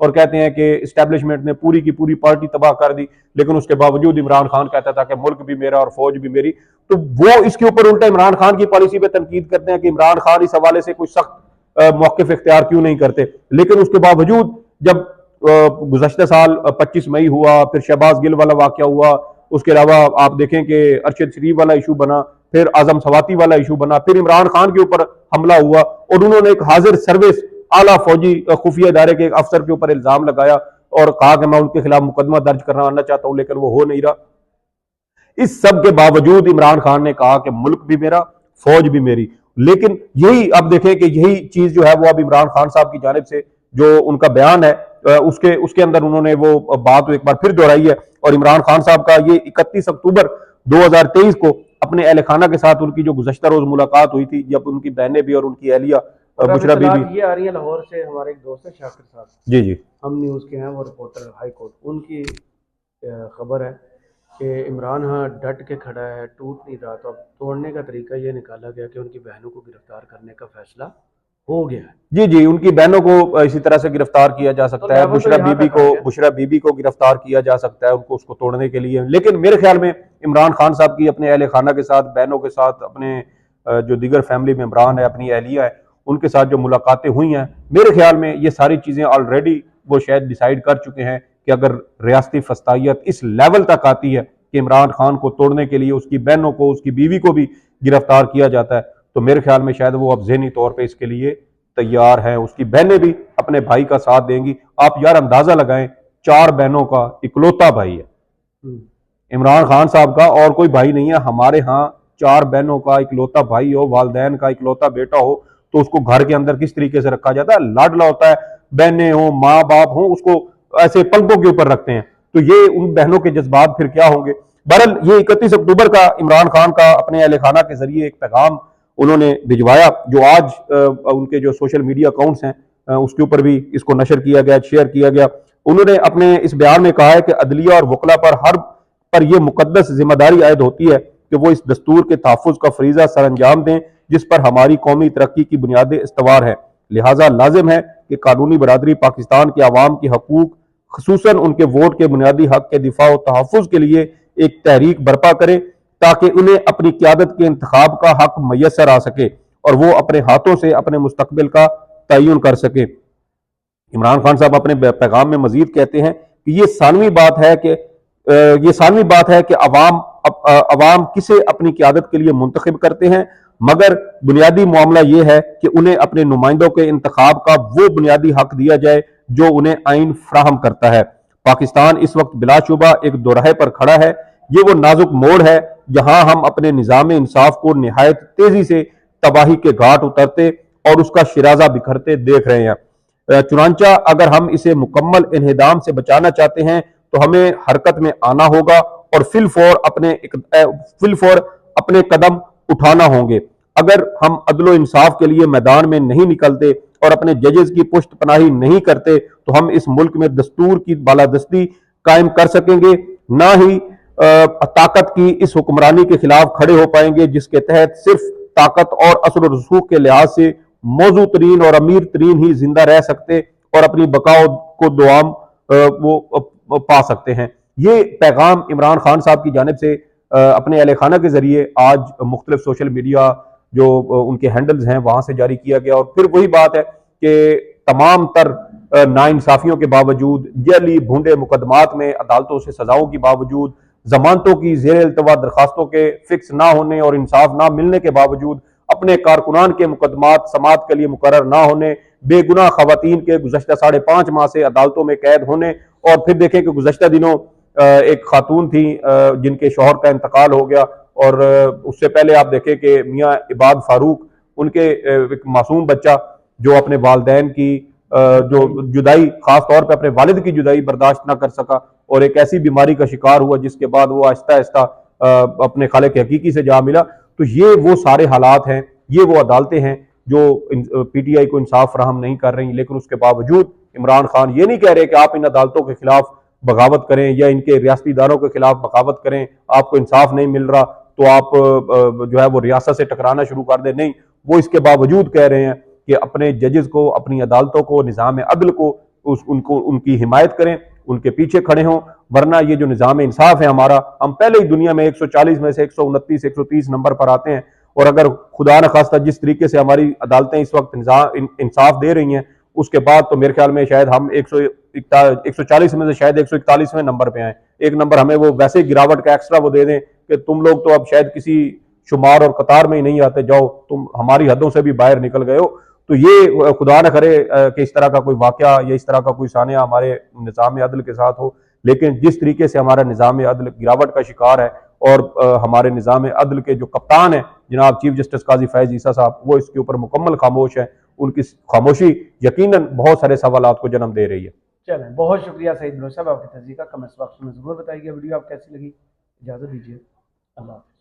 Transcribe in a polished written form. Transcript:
اور کہتے ہیں کہ اسٹیبلشمنٹ نے پوری کی پوری پارٹی تباہ کر دی، لیکن اس کے باوجود عمران خان کہتا تھا کہ ملک بھی میرا اور فوج بھی میری. تو وہ اس کے اوپر الٹا عمران خان کی پالیسی پہ تنقید کرتے ہیں کہ عمران خان اس حوالے سے کوئی سخت موقف اختیار کیوں نہیں کرتے. لیکن اس کے باوجود جب گزشتہ سال 25 مئی ہوا، پھر شہباز گل والا واقعہ ہوا، اس کے علاوہ آپ دیکھیں کہ ارشد شریف والا ایشو بنا، پھر اعظم سواتی والا ایشو بنا، پھر عمران خان کے اوپر حملہ ہوا اور انہوں نے ایک حاضر سروس اعلیٰ فوجی خفیہ ادارے کے ایک افسر کے اوپر الزام لگایا اور کہا کہ میں ان کے خلاف مقدمہ درج کرنا چاہتا ہوں، لیکن وہ ہو نہیں رہا. اس سب کے باوجود عمران خان نے کہا کہ ملک بھی میرا، فوج بھی میری. لیکن یہی اب دیکھیں کہ یہی چیز جو ہے وہ اب عمران خان صاحب کی جانب سے جو ان کا بیان ہے اس کے اندر انہوں نے وہ بات ایک بار پھر دہرائی ہے. اور عمران خان صاحب کا یہ 31 اکتوبر 2023 کو اپنے اہل خانہ کے ساتھ ان کی جو گزشتہ روز ملاقات ہوئی تھی، جب ان کی بہنیں بھی اور ان کی اہلیہ بشرا بی بی، یہ آ رہی ہے لاہور سے، ہمارے ایک دوست ہے شاکر صاحب، جی جی ہم نیوز کے ہیں، وہ رپورٹر ہائی کورٹ، ان کی خبر ہے کہ عمران ہاں ڈٹ کے کھڑا ہے، ٹوٹ نہیں رہا. تو اب توڑنے کا طریقہ یہ نکالا گیا کہ ان کی بہنوں کو گرفتار کرنے کا فیصلہ ہو گیا ہے. جی جی ان کی بہنوں کو اسی طرح سے گرفتار کیا جا سکتا ہے، بشرا بی بی کو گرفتار کیا جا سکتا ہے ان کو اس کو توڑنے کے لیے. لیکن میرے خیال میں عمران خان صاحب کی اپنے اہل خانہ کے ساتھ، بہنوں کے ساتھ، اپنے جو دیگر فیملی ممبران ہیں، اپنی اہلیہ ہے، ان کے ساتھ جو ملاقاتیں ہوئی ہیں، میرے خیال میں یہ ساری چیزیں آلریڈی وہ شاید ڈیسائیڈ کر چکے ہیں کہ اگر ریاستی فسطائیت اس لیول تک آتی ہے کہ عمران خان کو توڑنے کے لیے اس کی بہنوں کو، اس کی بیوی کو بھی گرفتار کیا جاتا ہے، تو میرے خیال میں شاید وہ اب ذہنی طور پہ اس کے لیے تیار ہیں. اس کی بہنیں بھی اپنے بھائی کا ساتھ دیں گی. آپ یار اندازہ لگائیں، 4 بہنوں کا اکلوتا بھائی ہے عمران خان صاحب کا، اور کوئی بھائی نہیں ہے. ہمارے ہاں 4 بہنوں کا اکلوتا بھائی ہو، والدین کا اکلوتا بیٹا ہو، تو اس کو گھر کے اندر کس طریقے سے رکھا جاتا ہے، لاڈلا ہوتا ہے. بہنیں ہوں، ماں باپ ہوں، اس کو ایسے پلکوں کے اوپر رکھتے ہیں. تو یہ ان بہنوں کے جذبات پھر کیا ہوں گے. بہرحال یہ 31 اکتوبر کا عمران خان کا اپنے اہل خانہ کے ذریعے ایک پیغام انہوں نے بھجوایا، جو آج ان کے جو سوشل میڈیا اکاؤنٹس ہیں اس کے اوپر بھی اس کو نشر کیا گیا، شیئر کیا گیا. انہوں نے اپنے اس بیان میں کہا ہے کہ عدلیہ اور وکلا پر یہ مقدس ذمہ داری عائد ہوتی ہے کہ وہ اس دستور کے تحفظ کا فریضہ سر انجام دیں جس پر ہماری قومی ترقی کی بنیادیں استوار ہیں. لہٰذا لازم ہے کہ قانونی برادری پاکستان کے عوام کی حقوق، خصوصاً ان کے ووٹ کے بنیادی حق کے دفاع و تحفظ کے لیے ایک تحریک برپا کرے تاکہ انہیں اپنی قیادت کے انتخاب کا حق میسر آ سکے اور وہ اپنے ہاتھوں سے اپنے مستقبل کا تعین کر سکے. عمران خان صاحب اپنے پیغام میں مزید کہتے ہیں کہ یہ ثانوی بات ہے کہ عوام کسے اپنی قیادت کے لیے منتخب کرتے ہیں، مگر بنیادی معاملہ یہ ہے کہ انہیں اپنے نمائندوں کے انتخاب کا وہ بنیادی حق دیا جائے جو انہیں آئین فراہم کرتا ہے. پاکستان اس وقت بلا شبہ ایک دوراہے پر کھڑا ہے. یہ وہ نازک موڑ ہے جہاں ہم اپنے نظام انصاف کو نہایت تیزی سے تباہی کے گھاٹ اترتے اور اس کا شرازہ بکھرتے دیکھ رہے ہیں. چنانچہ اگر ہم اسے مکمل انہدام سے بچانا چاہتے ہیں تو ہمیں حرکت میں آنا ہوگا اور فی الفور اپنے قدم اٹھانا ہوں گے. اگر ہم عدل و انصاف کے لیے میدان میں نہیں نکلتے اور اپنے ججز کی پشت پناہی نہیں کرتے تو ہم اس ملک میں دستور کی بالادستی قائم کر سکیں گے، نہ ہی طاقت کی اس حکمرانی کے خلاف کھڑے ہو پائیں گے جس کے تحت صرف طاقت اور اثر و رسوخ کے لحاظ سے موزوں ترین اور امیر ترین ہی زندہ رہ سکتے اور اپنی بقا کو دوام وہ پا سکتے ہیں. یہ پیغام عمران خان صاحب کی جانب سے اپنے اہل خانہ کے ذریعے آج مختلف سوشل میڈیا جو ان کے ہینڈلز ہیں وہاں سے جاری کیا گیا. اور پھر وہی بات ہے کہ تمام تر ناانصافیوں کے باوجود، جعلی بھونڈے مقدمات میں عدالتوں سے سزاؤں کے باوجود، ضمانتوں کی زیر التوا درخواستوں کے فکس نہ ہونے اور انصاف نہ ملنے کے باوجود، اپنے کارکنان کے مقدمات سماعت کے لیے مقرر نہ ہونے، بے گناہ خواتین کے گزشتہ 5.5 ماہ سے عدالتوں میں قید ہونے، اور پھر دیکھیں کہ گزشتہ دنوں ایک خاتون تھی جن کے شوہر کا انتقال ہو گیا، اور اس سے پہلے آپ دیکھیں کہ میاں عباد فاروق، ان کے ایک معصوم بچہ جو اپنے والدین کی جو جدائی، خاص طور پہ اپنے والد کی جدائی برداشت نہ کر سکا اور ایک ایسی بیماری کا شکار ہوا جس کے بعد وہ آہستہ آہستہ اپنے خالق حقیقی سے جا ملا. تو یہ وہ سارے حالات ہیں، یہ وہ عدالتیں ہیں جو پی ٹی آئی کو انصاف فراہم نہیں کر رہی. لیکن اس کے باوجود عمران خان یہ نہیں کہہ رہے کہ آپ ان عدالتوں کے خلاف بغاوت کریں یا ان کے ریاستی اداروں کے خلاف بغاوت کریں، آپ کو انصاف نہیں مل رہا تو آپ جو ہے وہ ریاست سے ٹکرانا شروع کر دیں. نہیں، وہ اس کے باوجود کہہ رہے ہیں کہ اپنے ججز کو، اپنی عدالتوں کو، نظام عدل کو ان کی حمایت کریں، ان کے پیچھے کھڑے ہوں، ورنہ یہ جو نظام انصاف ہے ہمارا، ہم پہلے ہی دنیا میں 140 میں سے 129 130 نمبر پر آتے ہیں، اور اگر خدا نخواستہ جس طریقے سے ہماری عدالتیں اس وقت انصاف دے رہی ہیں، اس کے بعد تو میرے خیال میں شاید ہم 140 میں سے شاید 141ویں نمبر پہ آئیں، ایک نمبر ہمیں وہ ویسے گراوٹ کا ایکسٹرا وہ دے دیں کہ تم لوگ تو اب شاید کسی شمار اور قطار میں ہی نہیں آتے، جاؤ تم ہماری حدوں سے بھی باہر نکل گئے ہو۔ تو یہ خدا نہ کرے کہ اس طرح کا کوئی واقعہ یا اس طرح کا کوئی سانحہ ہمارے نظام عدل کے ساتھ ہو، لیکن جس طریقے سے ہمارا نظام عدل گراوٹ کا شکار ہے، اور ہمارے نظام عدل کے جو کپتان ہیں جناب چیف جسٹس قاضی فیض عیسیٰ صاحب، وہ اس کے اوپر مکمل خاموش ہیں، ان کی خاموشی یقیناً بہت سارے سوالات کو جنم دے رہی ہے۔ چلیں، بہت شکریہ سعید بلوچ صاحب آپ کی تصدیق کا، کمنٹس باکس میں ضرور بتائیے گا ویڈیو آپ کیسی لگی، اجازت دیجیے، اللہ حافظ۔